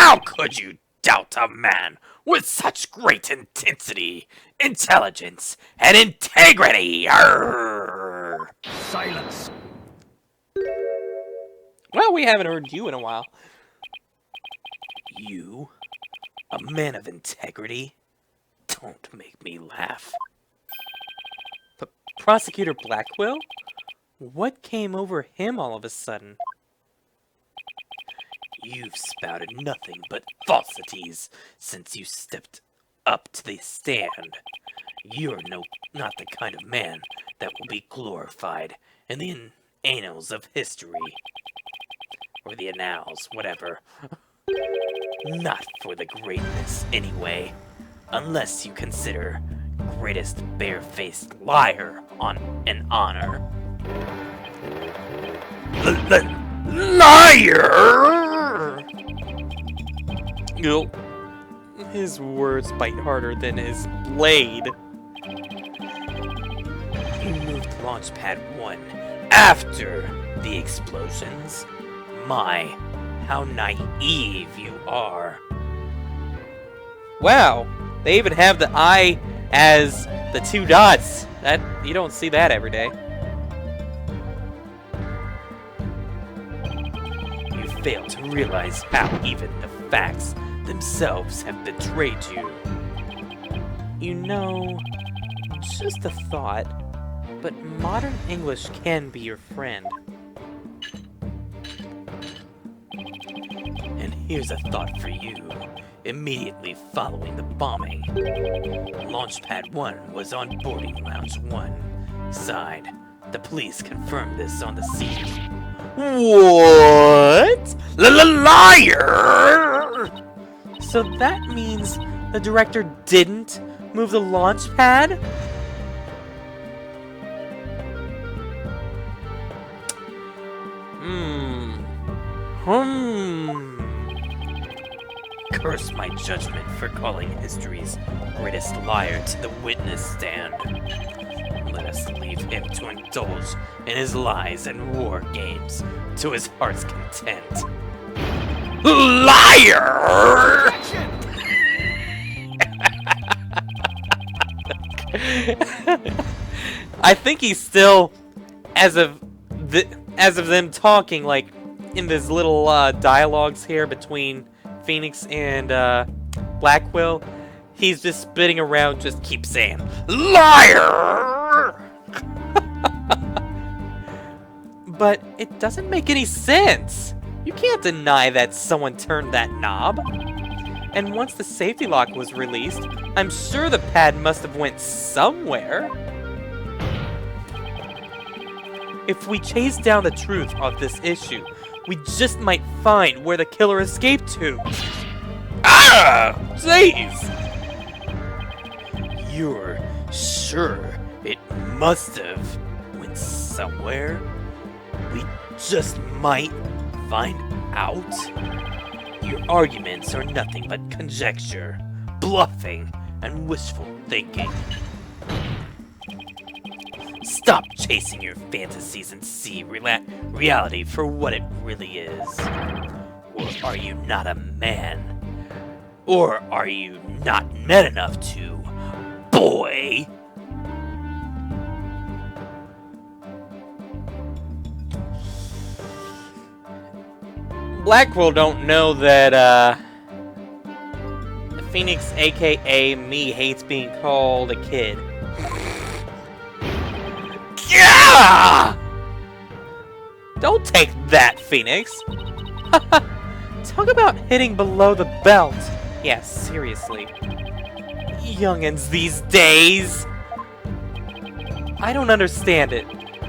How could you doubt a man with such great intensity, intelligence, and integrity? Arr! Silence. Well, we haven't heard you in a while. You, a man of integrity? Don't make me laugh. Prosecutor Blackwell? What came over him all of a sudden? You've spouted nothing but falsities since you stepped up to the stand. You're not the kind of man that will be glorified in the annals of history. Or the annals, whatever. Not for the greatness, anyway. Unless you consider greatest bare-faced liar on an honor. Liar! Yo, his words bite harder than his blade. You moved Launchpad 1 after the explosions. My, how naive you are. Wow, they even have the eye as the two dots. That you don't see that every day. You fail to realize how even the facts themselves have betrayed you. You know, just a thought, but modern English can be your friend. And here's a thought for you. Immediately following the bombing, Launchpad 1 was on boarding lounge 1. Side, the police confirmed this on the scene. What? Liar! So that means the director didn't move the launch pad? Curse my judgment for calling history's greatest liar to the witness stand. Let us leave him to indulge in his lies and war games to his heart's content. Liar! I think he's still, as of them talking, like in this little dialogues here between Phoenix and Blackwell, he's just spitting around, just keep saying, Liar! But it doesn't make any sense. You can't deny that someone turned that knob. And once the safety lock was released, I'm sure the pad must have went somewhere. If we chase down the truth of this issue, we just might find where the killer escaped to. Ah! Jeez! You're sure it must have went somewhere? We just might find out? Your arguments are nothing but conjecture, bluffing, and wishful thinking. Stop chasing your fantasies and see reality for what it really is. Or are you not a man? Or are you not man enough to, boy? Blackwell don't know that, Phoenix, aka me, hates being called a kid. Yeah! Don't take that, Phoenix! Talk about hitting below the belt. Yeah, seriously. Youngins these days! I don't understand it.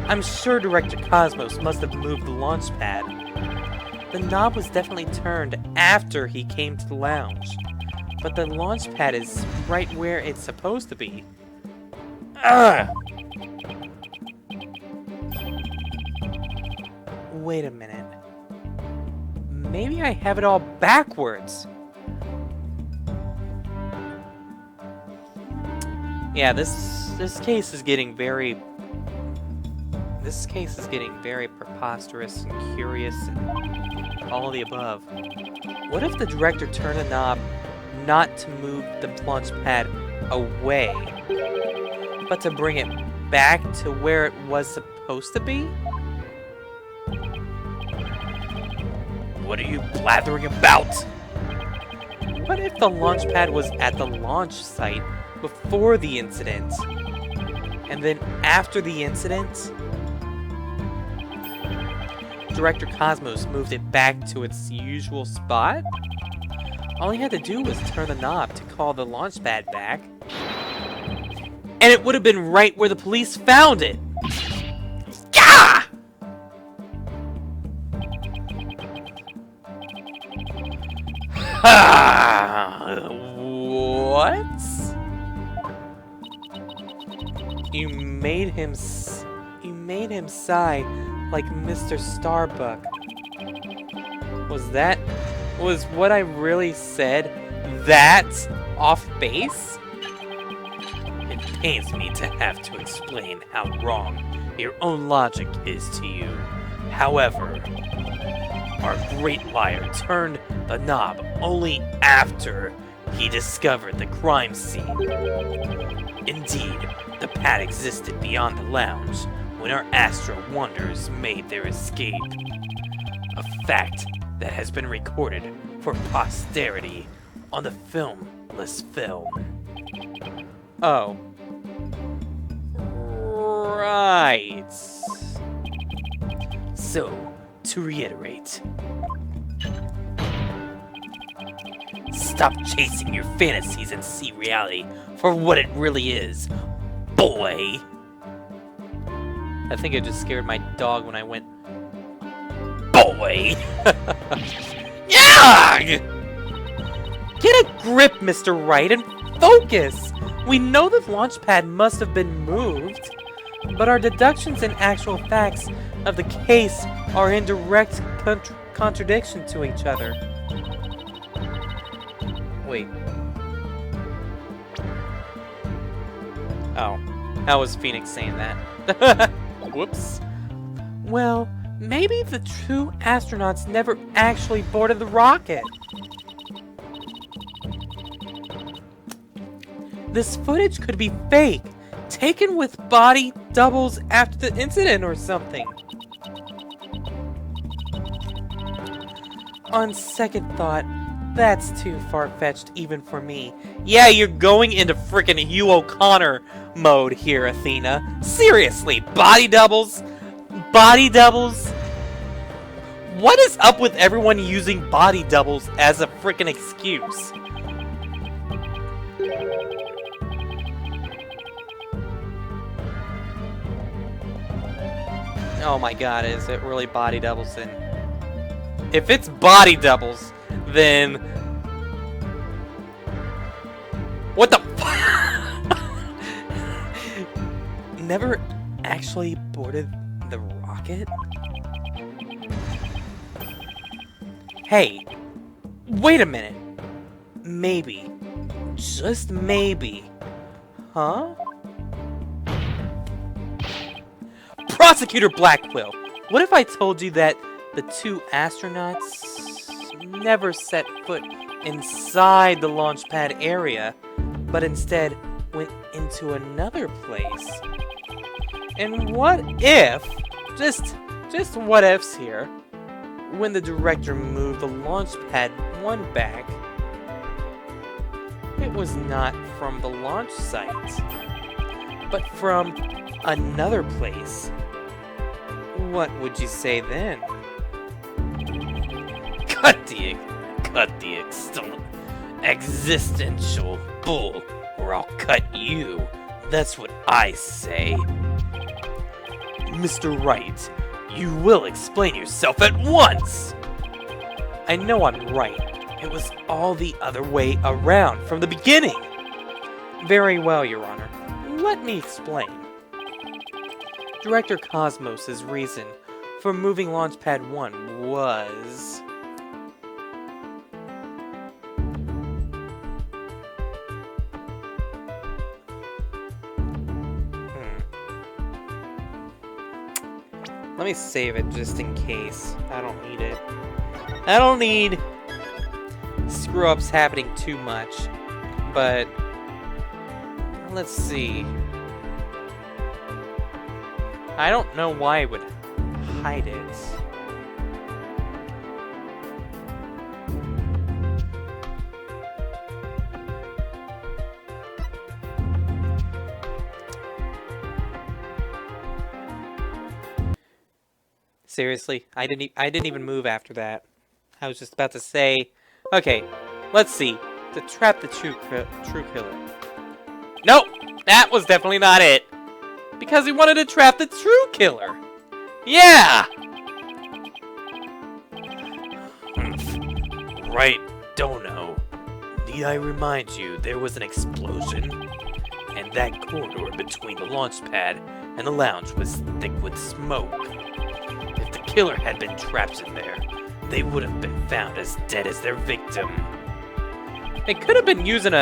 I'm sure Director Cosmos must have moved the launch pad. The knob was definitely turned after he came to the lounge. But the launch pad is right where it's supposed to be. Wait a minute. Maybe I have it all backwards. Yeah, this case is getting very... This case is getting very preposterous and curious and all of the above. What if the director turned the knob not to move the launch pad away, but to bring it back to where it was supposed to be? What are you blathering about? What if the launch pad was at the launch site before the incident? And then after the incident, Director Cosmos moved it back to its usual spot? All he had to do was turn the knob to call the launch pad back. And it would have been right where the police found it! Gah! What? You made him sigh like Mr. Starbuck. Was what I really said that off base? It pains me to have to explain how wrong your own logic is to you. However, our great liar turned the knob only after he discovered the crime scene. Indeed, the pad existed beyond the lounge when our Astro Wonders made their escape. A fact that has been recorded for posterity on the filmless film. Oh. Right. So, to reiterate, stop chasing your fantasies and see reality for what it really is, boy! I think I just scared my dog when I went, boy! Yeah! Get a grip, Mr. Wright, and focus! We know the launch pad must have been moved, but our deductions and actual facts of the case are in direct contradiction to each other. Wait. Oh. How was Phoenix saying that? Whoops. Well, maybe the two astronauts never actually boarded the rocket. This footage could be fake, taken with body doubles after the incident or something. On second thought, that's too far-fetched even for me. Yeah, you're going into frickin' Hugh O'Connor mode here, Athena. Seriously, body doubles? Body doubles? What is up with everyone using body doubles as a frickin' excuse? Oh my god, is it really body doubles then? If it's body doubles, then... What the f- Never actually boarded the rocket? Hey, wait a minute. Maybe. Just maybe. Huh? Prosecutor Blackquill, what if I told you that the two astronauts never set foot inside the launch pad area, but instead went into another place? And what if, just what ifs here, when the director moved the launch pad one back, it was not from the launch site, but from another place? What would you say then? Cut the existential bull, or I'll cut you. That's what I say. Mr. Wright, you will explain yourself at once! I know I'm right. It was all the other way around from the beginning. Very well, Your Honor. Let me explain. Director Cosmos' reason for moving Launchpad 1 was... Let me save it just in case. I don't need it. I don't need screw-ups happening too much, but let's see. I don't know why I would hide it. Seriously, I didn't even move after that. I was just about to say, okay, let's see, to trap the true killer. Nope, that was definitely not it. Because he wanted to trap the true killer. Yeah! Right, don't know. Need I remind you, there was an explosion, and that corridor between the launch pad and the lounge was thick with smoke. If the killer had been trapped in there, they would have been found as dead as their victim. They could have been using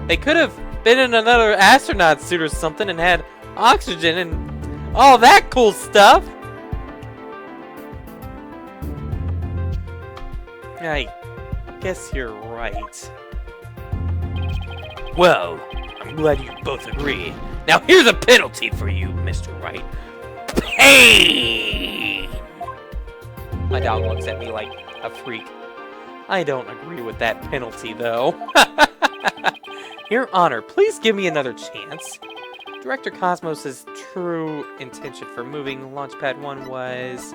they could have been in another astronaut suit or something and had oxygen and all that cool stuff. I guess you're right. Well, I'm glad you both agree. Now here's a penalty for you, Mr. Wright. Pain! My dog looks at me like a freak. I don't agree with that penalty, though. Your Honor, please give me another chance. Director Cosmos' true intention for moving Launchpad 1 was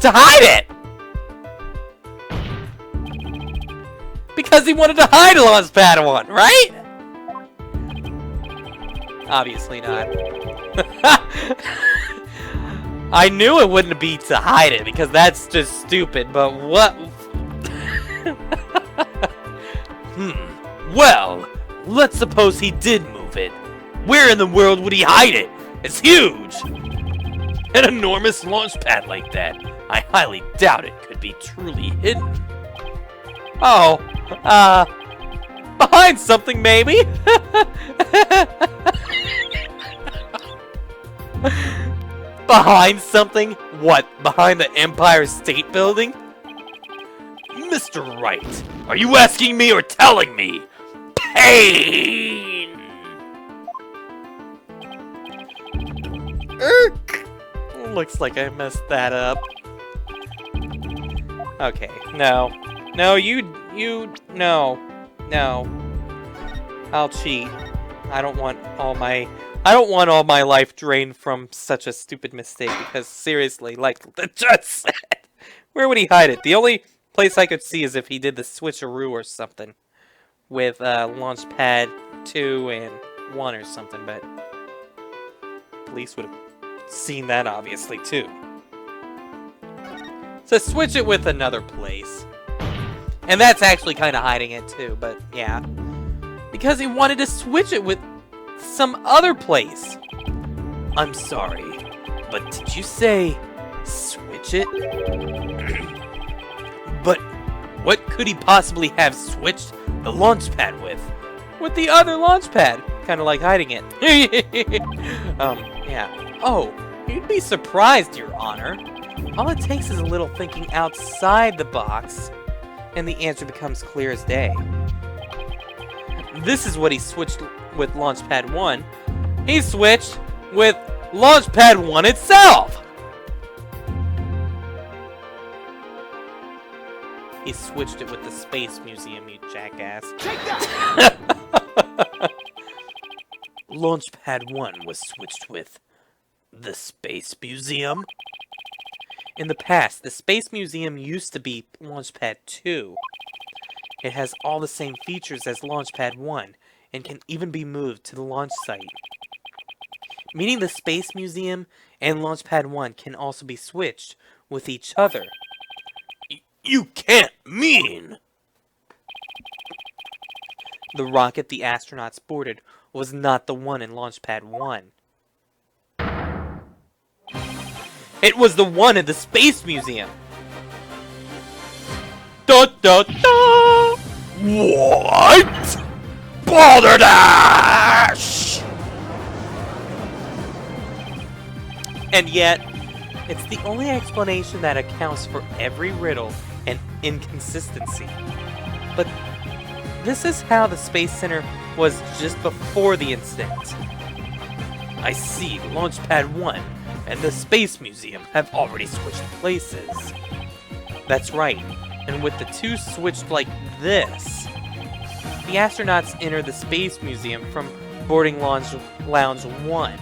to hide it! Because he wanted to hide Launchpad 1, right? Obviously not. I knew it wouldn't be to hide it, because that's just stupid, but what? Well, let's suppose he did move it. Where in the world would he hide it? It's huge! An enormous launch pad like that, I highly doubt it could be truly hidden. Oh, behind something maybe? Behind something? What, behind the Empire State Building? Mr. Wright, are you asking me or telling me? Pain! Looks like I messed that up. Okay, no. No, no. I'll cheat. I don't want all my life drained from such a stupid mistake, because seriously, like I just said, where would he hide it? The only place I could see is if he did the switcheroo or something with Launchpad 2 and 1 or something, but police would have seen that obviously too. So switch it with another place. And that's actually kind of hiding it too, but yeah. Because he wanted to switch it with some other place. I'm sorry, but did you say switch it? But what could he possibly have switched the launch pad with? With the other launch pad. Kind of like hiding it. Yeah. Oh, you'd be surprised, Your Honor. All it takes is a little thinking outside the box, and the answer becomes clear as day. This is what he switched with Launchpad 1. He switched with Launchpad 1 itself! He switched it with the Space Museum, you jackass. Launchpad 1 was switched with the Space Museum? In the past, the Space Museum used to be Launchpad 2. It has all the same features as Launchpad 1, and can even be moved to the launch site. Meaning the Space Museum and Launchpad 1 can also be switched with each other. You can't mean! The rocket the astronauts boarded was not the one in Launchpad 1. It was the one in the Space Museum! Da da da! What? Balderdash! And yet, It's the only explanation that accounts for every riddle and inconsistency. But this is how the Space Center was just before the incident. I see, Launchpad 1 and the Space Museum have already switched places. That's right, and with the two switched like this, the astronauts enter the Space Museum from boarding Lounge 1.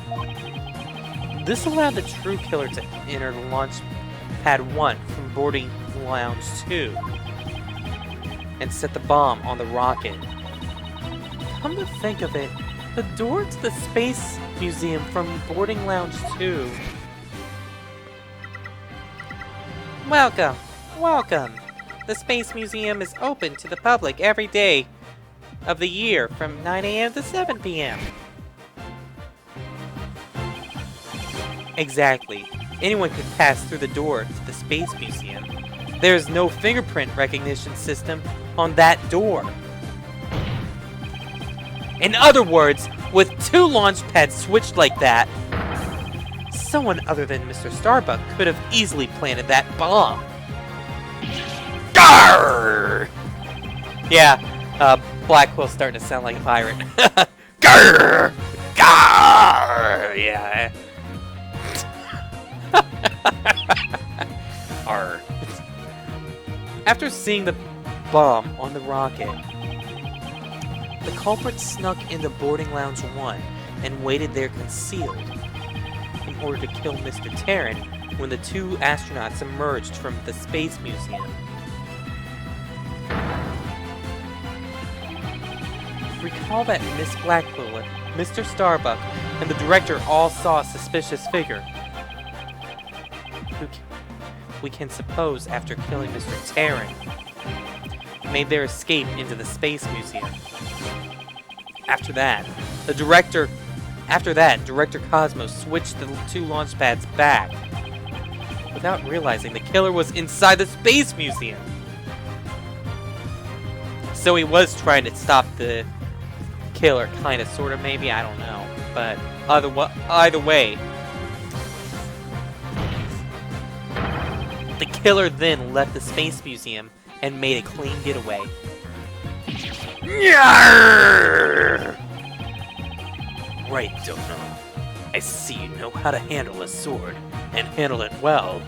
This allowed the true killer to enter Launch Pad 1 from boarding Lounge 2 and set the bomb on the rocket. Come to think of it, the door to the Space Museum from boarding Lounge 2. Welcome, welcome. The Space Museum is open to the public every day of the year from 9 a.m. to 7 p.m. Exactly. Anyone could pass through the door to the Space Museum. There's no fingerprint recognition system on that door. In other words, with two launch pads switched like that, someone other than Mr. Starbuck could have easily planted that bomb. Garr! Yeah, Blackwell's starting to sound like a pirate. Garr! Garr! Yeah. Arr. After seeing the bomb on the rocket, the culprit snuck into boarding lounge 1 and waited there concealed in order to kill Mr. Terran when the two astronauts emerged from the Space Museum. Recall that Miss Blackwell, Mr. Starbuck, and the director all saw a suspicious figure, who we can suppose after killing Mr. Terran, made their escape into the Space Museum. After that, Director Cosmos switched the two launch pads back, without realizing the killer was inside the Space Museum. So he was trying to stop the killer, kinda, sorta, maybe, I don't know. But either way, the killer then left the Space Museum and made a clean getaway. Right, don't know. I see you know how to handle a sword, and handle it well.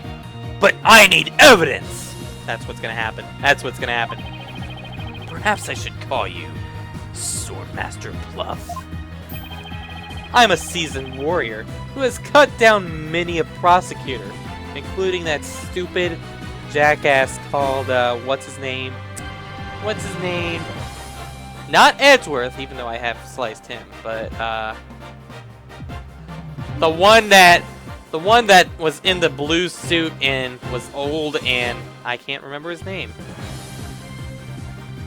But I need evidence! That's what's gonna happen. That's what's gonna happen. Perhaps I should call you Swordmaster Bluff. I'm a seasoned warrior who has cut down many a prosecutor, including that stupid jackass called, what's his name? Not Edgeworth, even though I have sliced him, but, the one that was in the blue suit and was old, and I can't remember his name.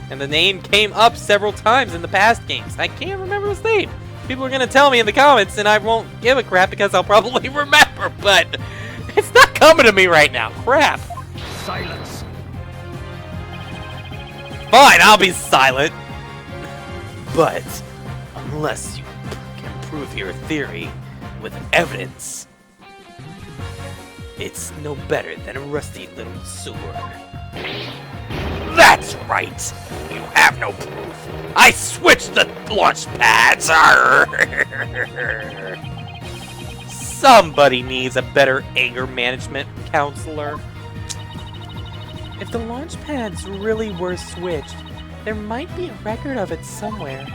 And the name came up several times in the past games. I can't remember his name. People are gonna tell me in the comments, and I won't give a crap because I'll probably remember, but it's not coming to me right now. Crap. Silence. Fine, I'll be silent. But unless you can prove your theory with evidence, it's no better than a rusty little sword. That's right! You have no proof! I switched the launch pads! Somebody needs a better anger management counselor. If the launch pads really were switched, there might be a record of it somewhere.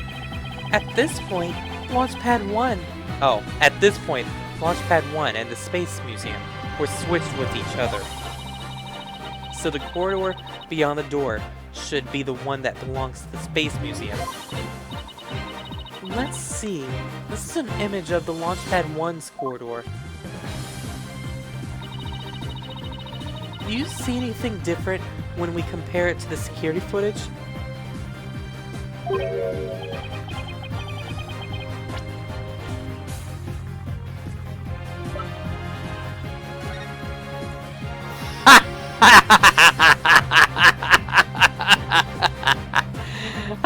At this point, Launchpad 1 and the Space Museum were switched with each other. So the corridor beyond the door should be the one that belongs to the Space Museum. Let's see. This is an image of the Launchpad 1's corridor. Do you see anything different when we compare it to the security footage?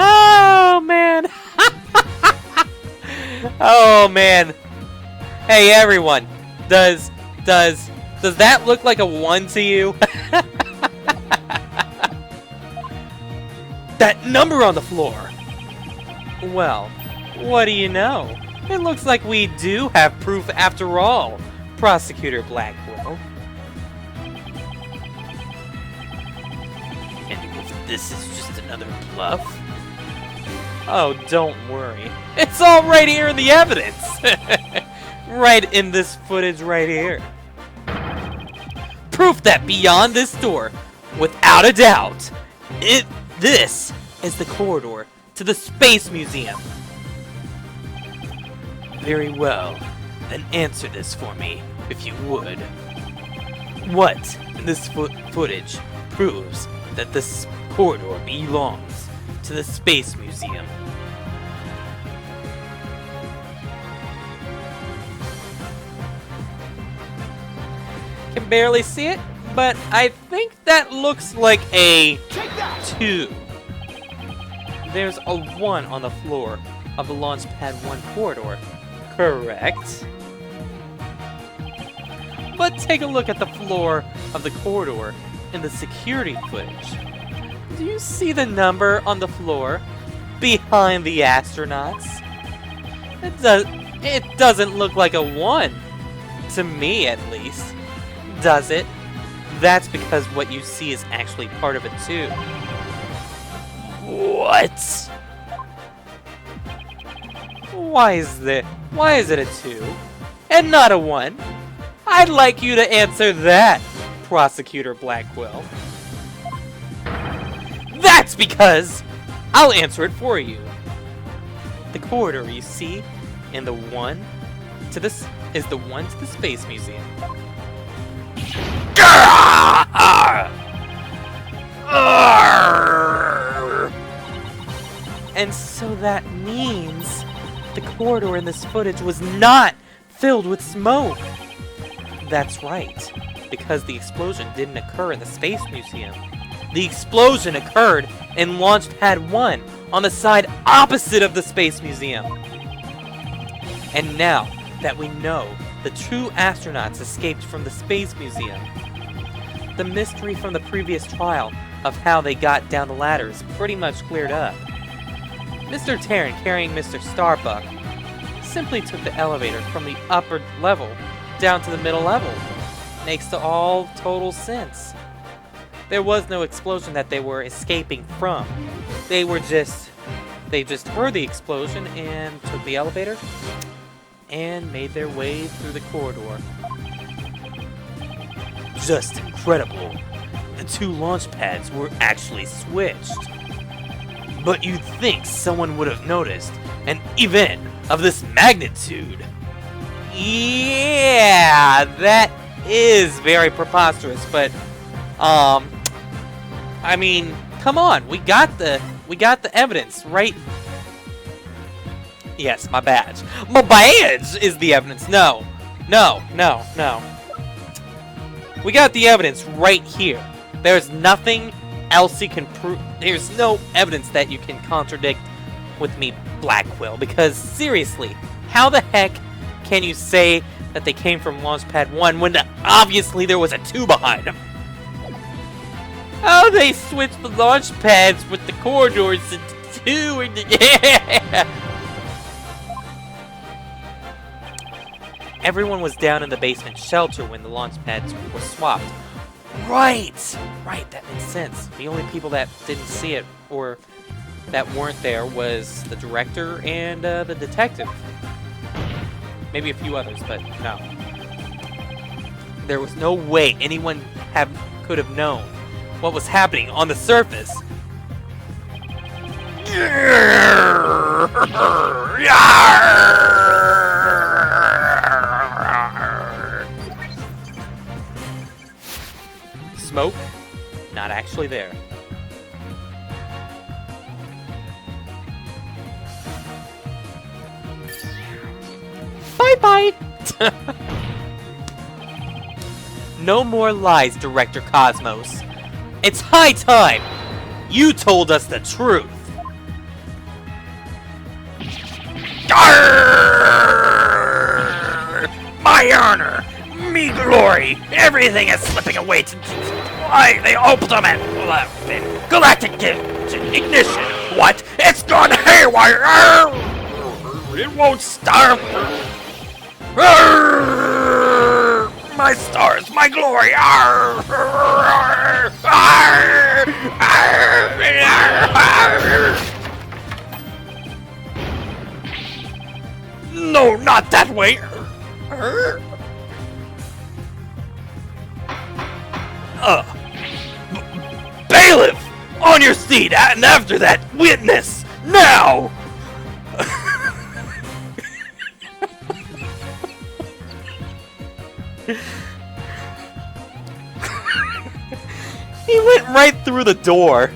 Oh man. Oh man. Hey everyone. Does Does that look like a 1 to you? That number on the floor! Well, what do you know? It looks like we do have proof after all, Prosecutor Blackwell. And if this is just another bluff? Oh, don't worry. It's all right here in the evidence! Right in this footage right here. Proof that beyond this door, without a doubt, this is the corridor to the Space Museum. Very well. Then answer this for me, if you would. What in this footage proves that this corridor belongs to the Space Museum? Can barely see it, but I think that looks like a 2. There's a 1 on the floor of the Launchpad 1 corridor. Correct. But take a look at the floor of the corridor in the security footage. Do you see the number on the floor behind the astronauts? It doesn't look like a 1. To me, at least. Does it? That's because what you see is actually part of a 2. What? Why is it a 2 and not a 1? I'd like you to answer that, Prosecutor Blackwell. That's because I'll answer it for you. The corridor you see in the 1 to this is the 1 to the Space Museum. And so that means the corridor in this footage was not filled with smoke. That's right, because the explosion didn't occur in the Space Museum. The explosion occurred in Launchpad 1 on the side opposite of the Space Museum. And now that we know the true astronauts escaped from the Space Museum, the mystery from the previous trial of how they got down the ladder is pretty much cleared up. Mr. Terran, carrying Mr. Starbuck, simply took the elevator from the upper level down to the middle level. Makes all total sense. There was no explosion that they were escaping from. They just heard the explosion and took the elevator and made their way through the corridor. Just incredible. The 2 launch pads were actually switched. But you'd think someone would have noticed an event of this magnitude. Yeah, that is very preposterous, but I mean, come on, we got the evidence, right? Yes, my badge. My badge is the evidence. No. We got the evidence right here. There's nothing else you can prove. There's no evidence that you can contradict with me, Blackwell, because seriously, how the heck can you say that they came from Launchpad 1 when obviously there was a 2 behind them? Oh, they switched the launch pads with the corridors into 2 and yeah! Everyone was down in the basement shelter when the launch pads were swapped. Right, that makes sense. The only people that didn't see it or that weren't there was the director and the detective. Maybe a few others, but no. There was no way anyone could have known what was happening on the surface. Smoke, not actually there. Bye-bye! No more lies, Director Cosmos. It's high time! You told us the truth! Arrgh! My honor! me glory! Everything is slipping away to the ultimate galactic ignition! What? It's gone haywire! It won't stop! My stars, my glory! No, not that way! Bailiff! On your seat, and after that, witness! Now! He went right through the door.